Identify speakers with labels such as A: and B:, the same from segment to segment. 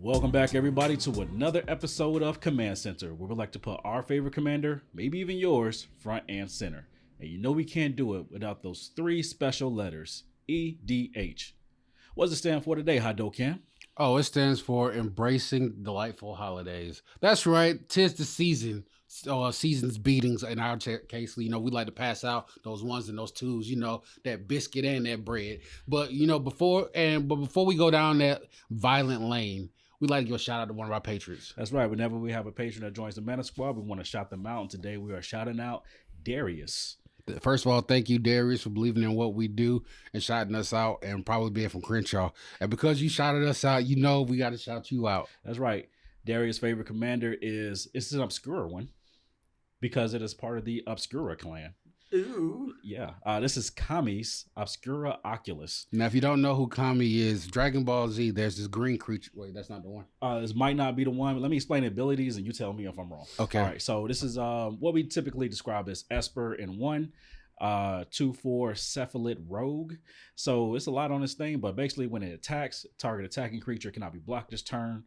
A: Welcome back, everybody, to another episode of Command Center, where we like to put our favorite commander, maybe even yours, front and center. And you know we can't do it without those three special letters, EDH. What does it stand for today, Hadoken?
B: Oh, it stands for Embracing Delightful Holidays. That's right. 'Tis the season. Season's beatings in our case. We like to pass out those ones and those twos, that biscuit and that bread. But, before we go down that violent lane, we like to give a shout out to one of our patrons.
A: That's right. Whenever we have a patron that joins the Mana Squad, we want to shout them out. And today we are shouting out Darius.
B: First of all, thank you, Darius, for believing in what we do and shouting us out, and probably being from Crenshaw. And because you shouted us out, we got to shout you out.
A: That's right. Darius' favorite commander it's an obscure one because it is part of the Obscura clan.
C: Ooh.
A: Yeah. This is Kami's Obscura Oculus.
B: Now, if you don't know who Kami is, Dragon Ball Z, there's this green creature. Wait, that's not the one.
A: This might not be the one, but let me explain the abilities and you tell me if I'm wrong.
B: Okay.
A: All right. So this is what we typically describe as Esper in 1, 2/4 Cephalid Rogue. So it's a lot on this thing, but basically when it attacks, target attacking creature cannot be blocked this turn.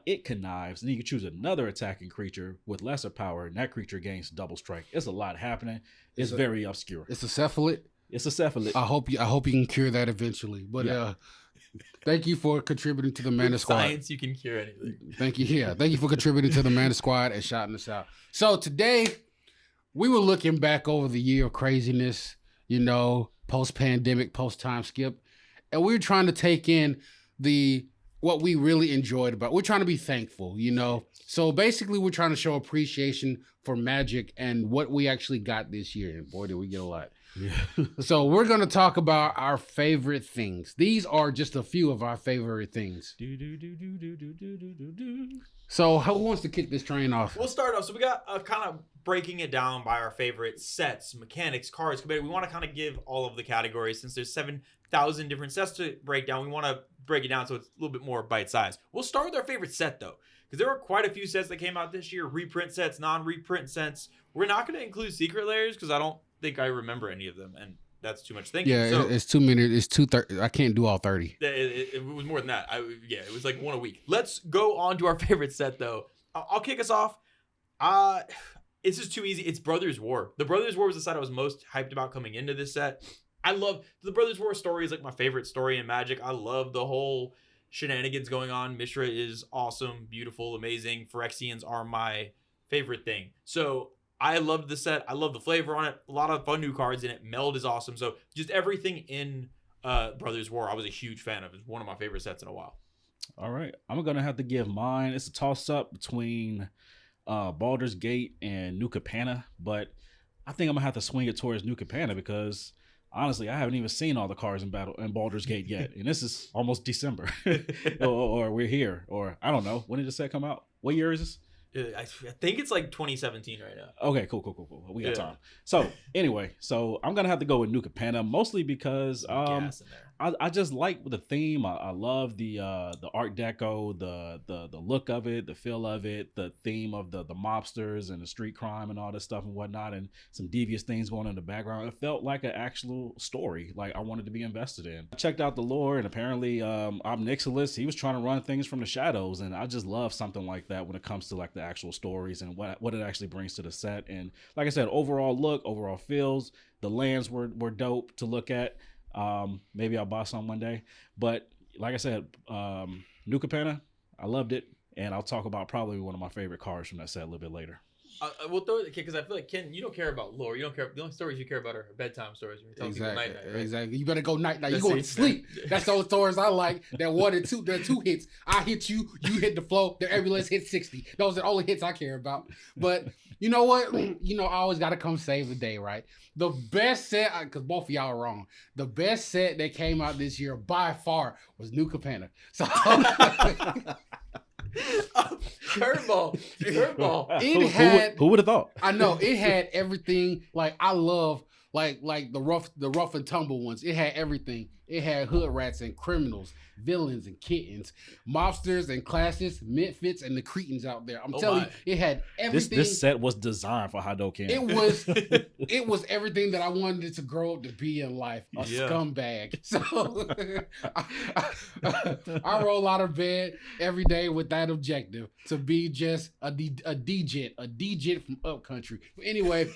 A: It connives, and then you can choose another attacking creature with lesser power, and that creature gains double strike. It's a lot happening. It's very obscure.
B: It's a cephalid.
A: It's a cephalid.
B: I hope you can cure that eventually. But
A: Yeah.
B: Thank you for contributing to the Mana Squad.
C: Science, you can cure anything.
B: Thank you. Yeah, thank you for contributing to the Mana Squad and shouting us out. So today, we were looking back over the year of craziness, post-pandemic, post-time skip, and we were trying to take in what we really enjoyed about. We're trying to be thankful, So basically, we're trying to show appreciation for Magic and what we actually got this year. And boy, did we get a lot.
A: Yeah.
B: So we're going to talk about our favorite things. These are just a few of our favorite things. So who wants to kick this train off?
C: We'll start off. So we got kind of breaking it down by our favorite sets, mechanics, cards, we want to kind of give all of the categories since there's 7,000 different sets to break down. We want to break it down so it's a little bit more bite-sized. We'll start with our favorite set though, because there were quite a few sets that came out this year, reprint sets, non-reprint sets. We're not going to include secret layers because I don't think I remember any of them, and that's too much thinking.
B: Yeah,
C: so,
B: it's 2 minutes. It's 2:30. I can't do all 30.
C: it was more than that. It was like one a week. Let's go on to our favorite set though. I'll kick us off. It's just too easy. It's Brothers War. The Brothers War was the set I was most hyped about coming into this set. I love the Brothers War story is like my favorite story in Magic. I love the whole shenanigans going on. Mishra is awesome, beautiful, amazing. Phyrexians are my favorite thing. So I loved the set. I love the flavor on it. A lot of fun new cards in it. Meld is awesome. So just everything in Brothers War, I was a huge fan of. It's one of my favorite sets in a while.
A: All right. I'm going to have to give mine. It's a toss-up between Baldur's Gate and New Capenna, but I think I'm going to have to swing it towards New Capenna because honestly, I haven't even seen all the cards in Baldur's Gate yet. And this is almost December or we're here, or I don't know. When did the set come out? What year is this?
C: I think it's like 2017 right now.
A: Okay, cool. We got time. So anyway, I'm gonna have to go with New Capenna, mostly because
C: Gas in there.
A: I just like the theme. I love the Art Deco, the look of it, the feel of it, the theme of the mobsters and the street crime and all this stuff and whatnot, and some devious things going on in the background. It felt like an actual story, like I wanted to be invested in. I checked out the lore, and apparently Omnixilis, he was trying to run things from the shadows, and I just love something like that when it comes to like the actual stories and what it actually brings to the set. And like I said, overall look, overall feels, the lands were dope to look at. Maybe I'll buy some one day, but like I said, New Capenna, I loved it, and I'll talk about probably one of my favorite cards from that set a little bit later.
C: We'll throw it because I feel like Ken, you don't care about lore. You don't care. The only stories you care about are bedtime stories. When you're telling people night, right?
B: Exactly. You better go night. You going to sleep. That's those stories I like. That 1 and 2. There are 2 hits. I hit you. You hit the flow. The ambulance hit 60. Those are the only hits I care about. But you know what? I always got to come save the day, right? The best set, because both of y'all are wrong. The best set that came out this year by far was New Capenna. So. Curveball.
A: Who would have thought?
B: I know it had everything. Like I love like the rough and tumble ones. It had everything. It had hood rats and criminals, villains and kittens, mobsters and classes, misfits and the cretins out there. I'm telling you, it had everything.
A: This set was designed for Hadoken.
B: It was everything that I wanted it to grow up to be in life. A scumbag. So I roll out of bed every day with that objective to be just a D-Jet from upcountry. But anyway,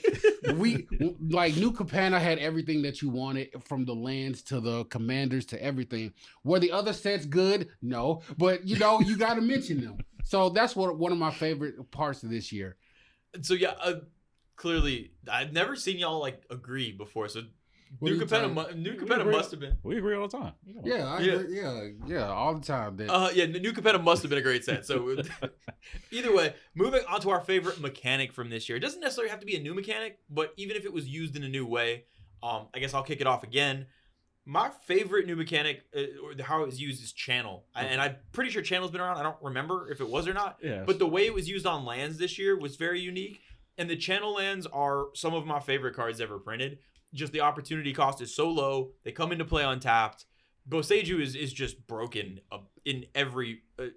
B: we like New Capenna had everything that you wanted, from the lands to the commanders to everything. Were the other sets good? No, but you got to mention them. So that's one of my favorite parts of this year.
C: So clearly, I've never seen y'all like agree before. So New Capenna must have been.
A: We agree all the time.
B: Yeah, all the time.
C: New Capenna must have been a great set. So either way, moving on to our favorite mechanic from this year. It doesn't necessarily have to be a new mechanic, but even if it was used in a new way, I guess I'll kick it off again. My favorite new mechanic, or how it was used, is channel. And I'm pretty sure channel's been around. I don't remember if it was or not.
A: Yes.
C: But the way it was used on lands this year was very unique. And the channel lands are some of my favorite cards ever printed. Just the opportunity cost is so low. They come into play untapped. Boseiju is just broken in every... I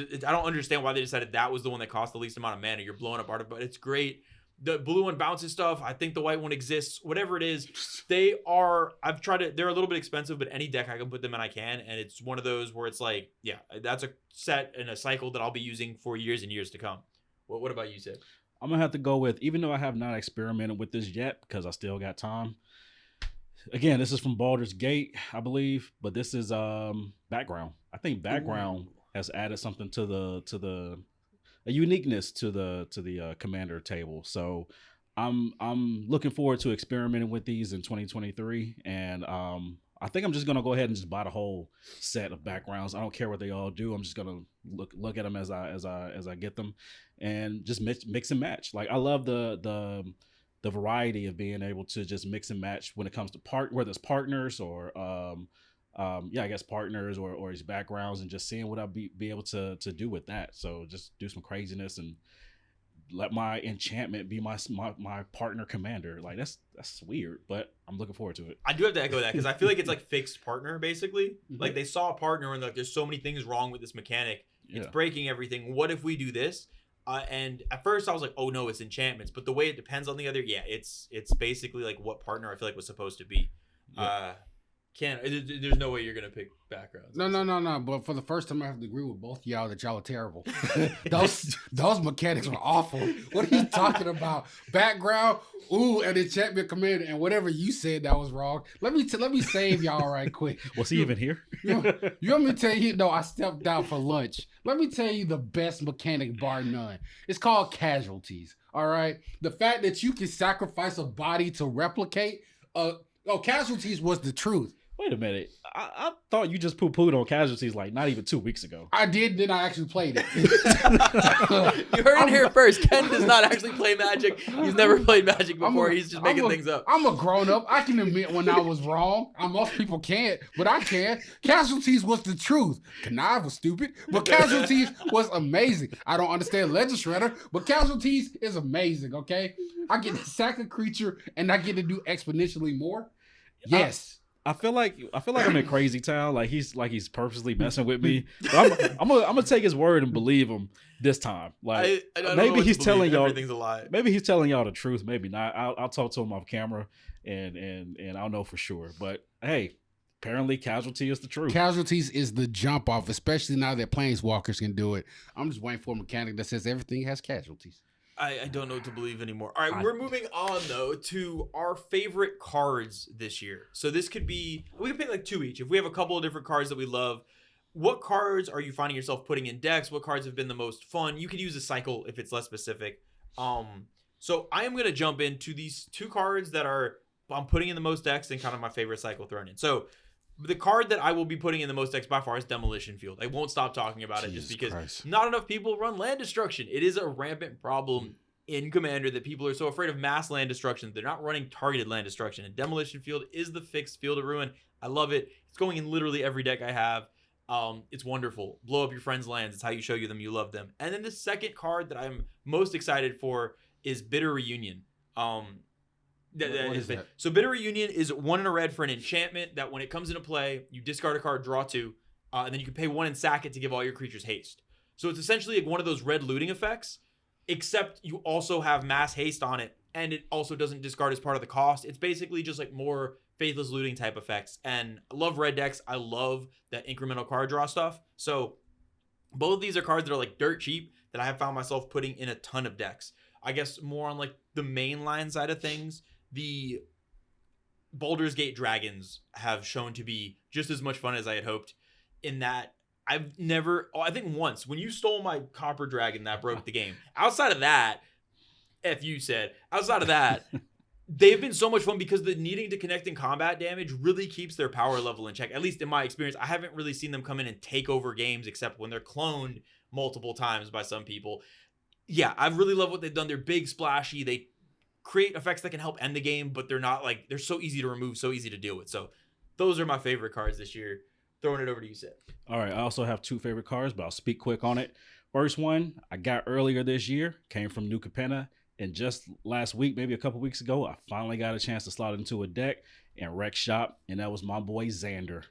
C: don't understand why they decided that was the one that cost the least amount of mana. You're blowing up art, but it's great. The blue one bounces stuff. I think the white one exists. Whatever it is, they're a little bit expensive, but any deck I can put them in, I can. And it's one of those where it's like, yeah, that's a set and a cycle that I'll be using for years and years to come. What about you, Sid?
A: I'm going to have to go with, even though I have not experimented with this yet because I still got time. Again, this is from Baldur's Gate, I believe, but this is background. I think background has added something to a uniqueness to the commander table. So I'm looking forward to experimenting with these in 2023, and I think I'm just gonna go ahead and just buy the whole set of backgrounds. I don't care what they all do. I'm just gonna look at them as I get them, and just mix and match. Like, I love the variety of being able to just mix and match when it comes to whether it's partners or I guess partners or his backgrounds, and just seeing what I'll be able to do with that. So just do some craziness and let my enchantment be my partner commander. Like, that's weird, but I'm looking forward to it.
C: I do have to echo that, because I feel like it's like fixed partner, basically. Like, they saw a partner and like, there's so many things wrong with this mechanic. It's breaking everything. What if we do this? And at first I was like, oh no, it's enchantments. But the way it depends on the other, it's basically like what partner I feel like was supposed to be. There's no way you're gonna pick backgrounds.
B: No. But for the first time, I have to agree with both y'all that y'all are terrible. those mechanics are awful. What are you talking about? Background, and enchantment commander, and whatever you said that was wrong. Let me save y'all right quick.
A: Was he even here?
B: You want me to tell you? No, I stepped out for lunch. Let me tell you the best mechanic bar none. It's called casualties. All right, the fact that you can sacrifice a body to replicate. Casualties was the truth.
A: Wait a minute. I thought you just poo-pooed on casualties like not even 2 weeks ago.
B: I did, then I actually played it.
C: You heard it here first. Ken does not actually play Magic. He's never played Magic before. He's just making things up.
B: I'm a grown-up. I can admit when I was wrong. Most people can't, but I can. Casualties was the truth. Connive was stupid, but Casualties was amazing. I don't understand Legend Shredder, but Casualties is amazing, okay? I get to sack a creature, and I get to do exponentially more. Yes.
A: I feel like I'm in crazy town. Like he's purposely messing with me. But I'm gonna take his word and believe him this time. Like, maybe he's telling y'all
C: everything's a lie.
A: Maybe he's telling y'all the truth. Maybe not. I'll talk to him off camera and I'll know for sure. But hey, apparently casualty is the truth.
B: Casualties is the jump off, especially now that planeswalkers can do it. I'm just waiting for a mechanic that says everything has casualties.
C: I don't know what to believe anymore. All right, we're moving on, though, to our favorite cards this year. So this could be... We can pick like 2 each. If we have a couple of different cards that we love, what cards are you finding yourself putting in decks? What cards have been the most fun? You could use a cycle if it's less specific. So I am going to jump into these 2 cards that I'm putting in the most decks and kind of my favorite cycle thrown in. So the card that I will be putting in the most decks by far is Demolition Field. I won't stop talking about it just because not enough people run land destruction. It is a rampant problem in Commander that people are so afraid of mass land destruction. They're not running targeted land destruction. And Demolition Field is the fixed Field of Ruin. I love it. It's going in literally every deck I have. It's wonderful. Blow up your friends' lands. It's how you show them you love them. And then the second card that I'm most excited for is Bitter Reunion.
B: What is that?
C: So Bitter Reunion is 1 in a red for an enchantment that when it comes into play, you discard a card, draw 2, and then you can pay 1 and sack it to give all your creatures haste. So it's essentially like one of those red looting effects, except you also have mass haste on it, and it also doesn't discard as part of the cost. It's basically just like more faithless looting type effects. And I love red decks. I love that incremental card draw stuff. So both of these are cards that are like dirt cheap that I have found myself putting in a ton of decks. I guess more on like the mainline side of things, the Baldur's Gate Dragons have shown to be just as much fun as I had hoped, in that I think once when you stole my Copper Dragon that broke the game. Outside of that, outside of that, they've been so much fun because the needing to connect in combat damage really keeps their power level in check. At least in my experience, I haven't really seen them come in and take over games except when they're cloned multiple times by some people. Yeah, I really love what they've done. They're big, splashy. They create effects that can help end the game, but they're so easy to remove, so easy to deal with. So those are my favorite cards this year. Throwing it over to you, Sid.
A: All right, I also have 2 favorite cards, but I'll speak quick on it. First one I got earlier this year, came from New Capenna, and just last week, maybe a couple weeks ago, I finally got a chance to slot into a deck and wreck shop, and that was my boy Xander.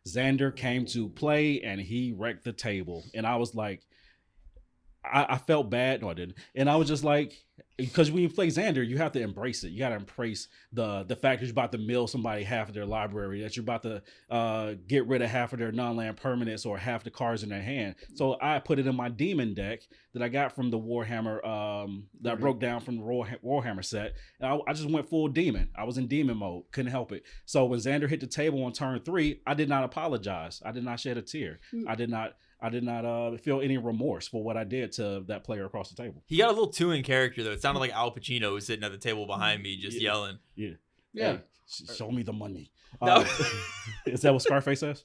A: Xander came to play, and he wrecked the table, and I was like, I felt bad. No, I didn't. And I was just like, because when you play Xander, you have to embrace it. You got to embrace the fact that you're about to mill somebody half of their library, that you're about to get rid of half of their non-land permanents or half the cards in their hand. So I put it in my demon deck that I got from the Warhammer, that I broke down from the Warhammer set. And I just went full demon. I was in demon mode. Couldn't help it. So when Xander hit the table on turn 3, I did not apologize. I did not shed a tear. I did not feel any remorse for what I did to that player across the table.
C: He got a little too in character, though. It sounded like Al Pacino was sitting at the table behind me just yelling.
A: Yeah.
B: Yeah.
A: Hey, show me the money.
C: No.
A: Is that what Scarface says?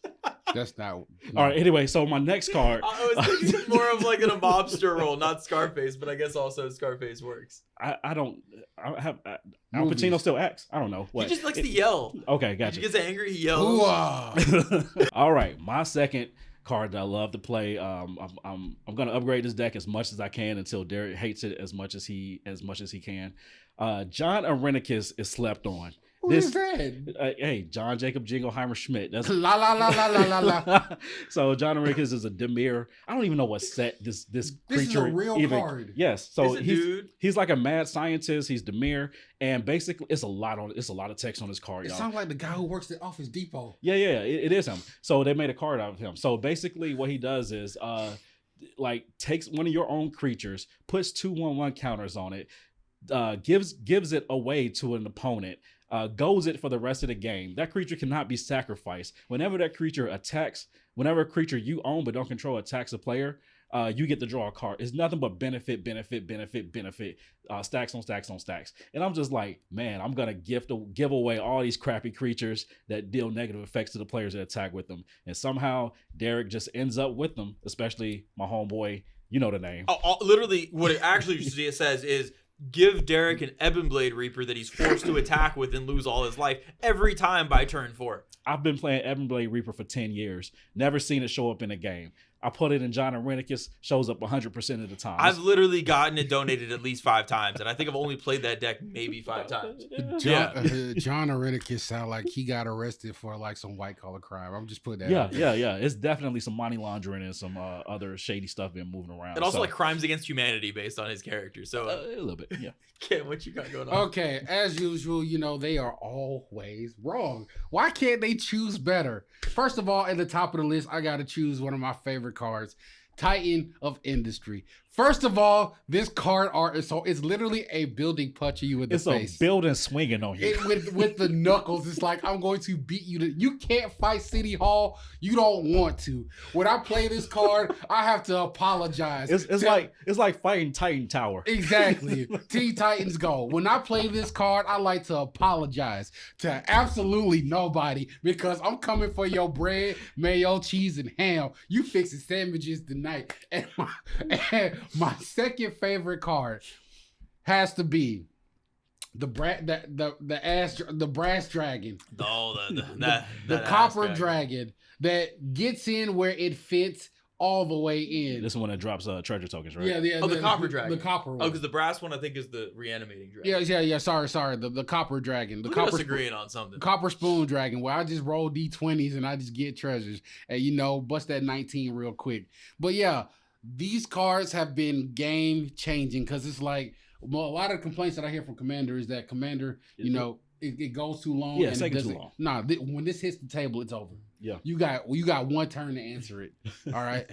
B: That's not.
A: All right. Anyway, so my next card.
C: I was thinking more of like in a mobster role, not Scarface, but I guess also Scarface works.
A: Al Pacino still acts. I don't know.
C: He just likes to yell.
A: Okay, gotcha.
C: He gets angry, he yells.
A: All right. My second card that I love to play. I'm gonna upgrade this deck as much as I can until Derek hates it as much as he can. John Arenicus is slept on.
B: Who is that?
A: Hey, John Jacob Jingleheimer Schmidt. That's
B: La la la la la la la.
A: So John Arenicus is a Dimir. I don't even know what set this creature
B: is a real card.
A: Yes. So
C: dude.
A: He's like a mad scientist. He's Dimir, and basically it's a lot of text on this card.
B: It
A: y'all.
B: sounds like the guy who works at Office Depot.
A: Yeah, it is him. So they made a card out of him. So basically what he does is like takes one of your own creatures, puts 2/1/1 counters on it, gives it away to an opponent, goes it for the rest of the game. That creature cannot be sacrificed. Whenever that creature attacks, whenever a creature you own but don't control attacks a player, you get to draw a card. It's nothing but benefit, stacks on stacks on stacks. And I'm just like, man, I'm gonna give away all these crappy creatures that deal negative effects to the players that attack with them. And somehow Derek just ends up with them, especially my homeboy. You know the name.
C: Literally, what it actually says is, give Derek an Ebonblade Reaper that he's forced to attack with and lose all his life every time by turn 4.
A: I've been playing Ebonblade Reaper for 10 years. Never seen it show up in a game. I put it in John Arenicus, shows up 100% of the time.
C: I've literally gotten it donated at least 5 times, and I think I've only played that deck maybe 5 times.
B: John Arenicus sound like he got arrested for like some white collar crime. I'm just putting that out there.
A: Yeah. It's definitely some money laundering and some other shady stuff been moving around.
C: And also like crimes against humanity based on his character. So
A: a little bit, yeah.
C: Ken, what you got going on?
B: Okay, as usual, they are always wrong. Why can't they choose better? First of all, at the top of the list, I got to choose one of my favorite cards, Titan of Industry. First of all, this card art it's literally a building punching you in the face.
A: It's a building swinging on you.
B: With the knuckles. It's like, I'm going to beat you. You can't fight City Hall. You don't want to. When I play this card, I have to apologize.
A: It's like fighting Titan Tower.
B: Exactly. Teen Titans go. When I play this card, I like to apologize to absolutely nobody because I'm coming for your bread, mayo, cheese, and ham. You fixing sandwiches tonight. And my second favorite card has to be the brass dragon.
C: Oh,
B: the copper dragon that gets in where it fits all the way in.
A: This one that drops treasure tokens, right?
B: Yeah.
C: Oh, the copper dragon.
B: The copper one.
C: Oh, because the brass one I think is the reanimating dragon.
B: Yeah. Sorry. The copper dragon. The
C: Look
B: copper
C: at us agreeing on something.
B: Copper spoon dragon, where I just roll D20s and I just get treasures and bust that 19 real quick. But yeah, these cards have been game changing because it's like a lot of complaints that I hear from Commander is that Commander, it goes too long.
A: Yeah,
B: and
A: it's
B: it
A: taking too
B: doesn't.
A: long.
B: Nah, when this hits the table, it's over.
A: Yeah.
B: You got one turn to answer it. All right.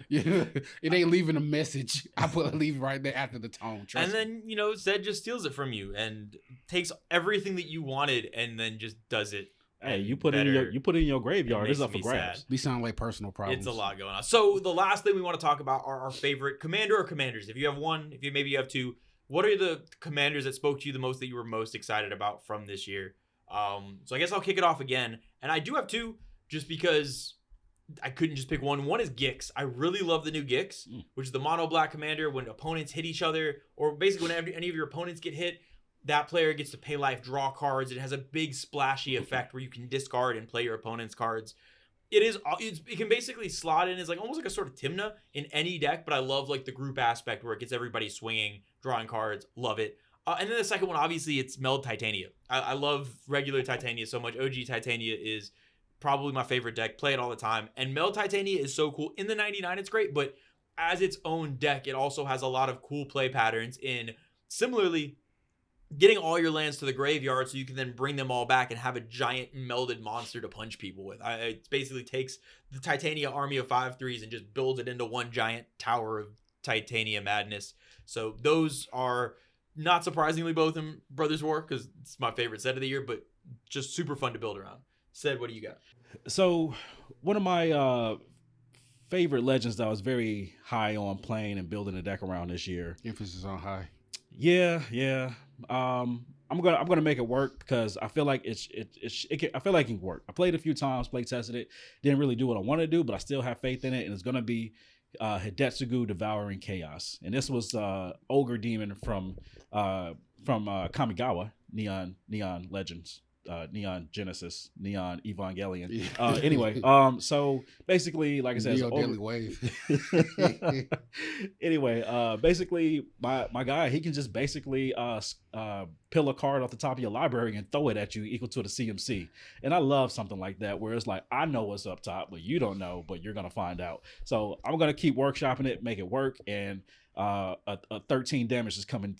B: It ain't leaving a message. I leave right there after the tone.
C: And then, Zed just steals it from you and takes everything that you wanted and then just does it.
A: Hey, you put it in your graveyard. It's up for grabs.
C: Sad.
B: These sound like personal problems.
C: It's a lot going on. So the last thing we want to talk about are our favorite commander or commanders. If you have one, maybe you have two, what are the commanders that spoke to you the most that you were most excited about from this year? So I guess I'll kick it off again. And I do have two just because I couldn't just pick one. One is Gix. I really love the new Gix, which is the mono black commander. When opponents hit each other, or basically when any of your opponents get hit, that player gets to pay life, draw cards. It has a big splashy effect where you can discard and play your opponent's cards. It can basically slot in as almost like a sort of Tymna in any deck, but I love the group aspect where it gets everybody swinging, drawing cards. Love it. And then the second one, obviously, it's Meld Titania. I love regular Titania so much. OG Titania is probably my favorite deck. Play it all the time. And Meld Titania is so cool. In the 99, it's great, but as its own deck, it also has a lot of cool play patterns in similarly getting all your lands to the graveyard so you can then bring them all back and have a giant melded monster to punch people with. It basically takes the Titania army of 5/3s and just builds it into one giant tower of Titania madness. So those are, not surprisingly, both in Brothers War because it's my favorite set of the year, but just super fun to build around. Sid, what do you got?
A: So one of my favorite legends that I was very high on playing and building a deck around this year.
B: Emphasis on high.
A: Yeah. I'm gonna make it work because I feel like I feel like it can work. I played a few times, play tested it, didn't really do what I wanted to do, but I still have faith in it, and it's gonna be Hidetsugu Devouring Chaos, and this was Ogre Demon from Kamigawa Neon Legends. Neon Genesis, Neon Evangelion. Anyway, so basically, like I said,
B: Neo Daily Wave.
A: Anyway, basically, my guy, he can just basically peel a card off the top of your library and throw it at you equal to the CMC. And I love something like that, where it's like, I know what's up top, but you don't know, but you're gonna find out. So I'm gonna keep workshopping it, make it work, and a 13 damage is coming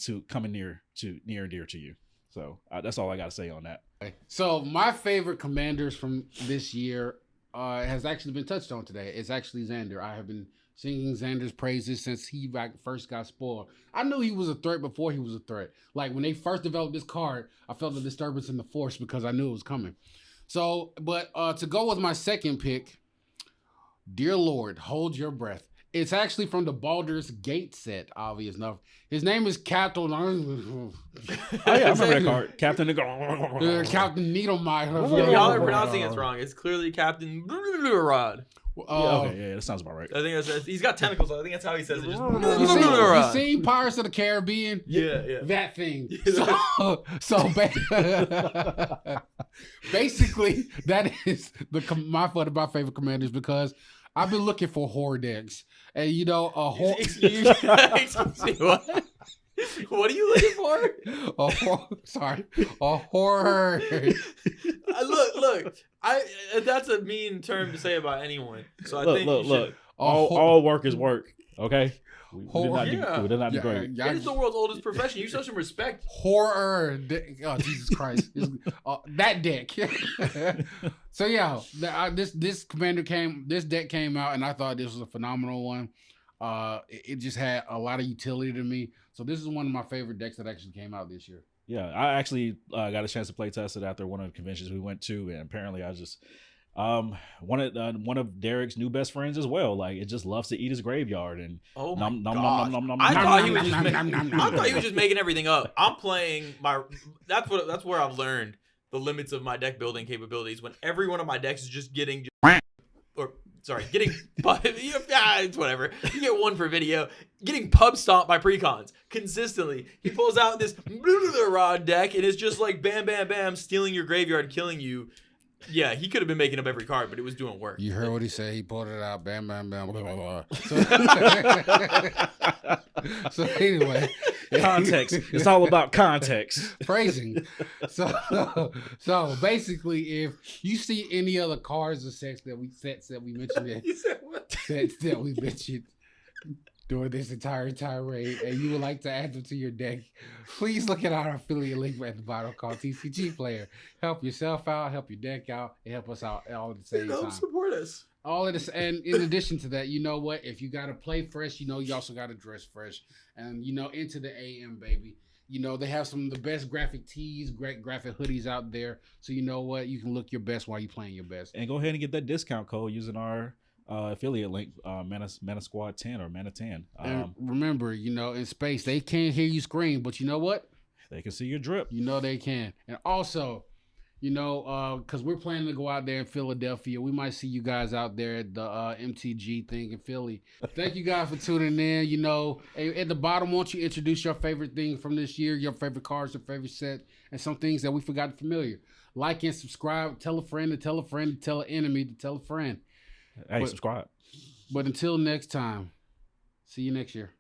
A: near and dear to you. So that's all I gotta say on that.
B: So my favorite commanders from this year has actually been touched on today. It's actually Xander. I have been singing Xander's praises since he first got spoiled. I knew he was a threat before he was a threat. Like when they first developed this card, I felt the disturbance in the force because I knew it was coming. So, but to go with my second pick, Dear Lord, Hold Your Breath. It's actually from the Baldur's Gate set, obvious enough. His name is Captain.
A: Oh yeah, I remember that card. Captain
B: Captain Needlemeyer.
C: Y'all are pronouncing it wrong. It's clearly Captain Rod.
A: Okay, that sounds about right.
C: I think he's got tentacles. I think that's how he says it.
B: You seen Pirates of the Caribbean?
C: Yeah.
B: That thing. Basically, that is my favorite commanders because I've been looking for horror decks. And
C: Excuse me, what? What are you looking for?
B: A horror.
C: Look. That's a mean term to say about anyone. So I think
A: look. All work is work. Okay. We did not degrade.
C: It is the world's oldest profession. You show some respect.
B: Horror. Oh, Jesus Christ. That deck. So yeah, this deck came out, and I thought this was a phenomenal one. It just had a lot of utility to me. So this is one of my favorite decks that actually came out this year.
A: Yeah, I actually got a chance to play test it after one of the conventions we went to, and apparently I just one of Derek's new best friends as well. Like, it just loves to eat his graveyard and
C: I thought he was just making everything up. I'm playing that's where I've learned the limits of my deck building capabilities, when every one of my decks is just getting it's whatever. You get one for video. Getting pub stomped by precons consistently. He pulls out this rod deck and it's just like bam, bam, bam, stealing your graveyard, killing you. Yeah, he could have been making up every card, but it was doing work.
B: You heard what he said. He pulled it out. Bam, bam, bam. Blah, blah, blah. So anyway,
A: Context. It's all about context.
B: phrasing. So basically, if you see any other cards or sets that we mentioned,
C: You said what?
B: sets that we mentioned during this entire tirade, and you would like to add them to your deck, please look at our affiliate link at the bottom called TCG Player. Help yourself out, help your deck out, and help us out all at the same time.
C: Support us.
B: All of this, and in addition to that, you know what? If you gotta play fresh, you know you also gotta dress fresh, and you know into the AM baby. You know they have some of the best graphic tees, great graphic hoodies out there. So you know what? You can look your best while you're playing your best.
A: And go ahead and get that discount code using our affiliate link, Mana Squad 10 or Mana 10.
B: And remember, you know, in space they can't hear you scream, but you know what?
A: They can see your drip.
B: You know they can. And also, you know, because we're planning to go out there in Philadelphia. We might see you guys out there at the MTG thing in Philly. Thank you guys for tuning in. You know, at the bottom, won't you introduce your favorite thing from this year, your favorite cards, your favorite set, and some things that we forgot familiar. Like and subscribe. Tell a friend to tell a friend to tell an enemy to tell a friend.
A: Hey, subscribe.
B: But until next time, see you next year.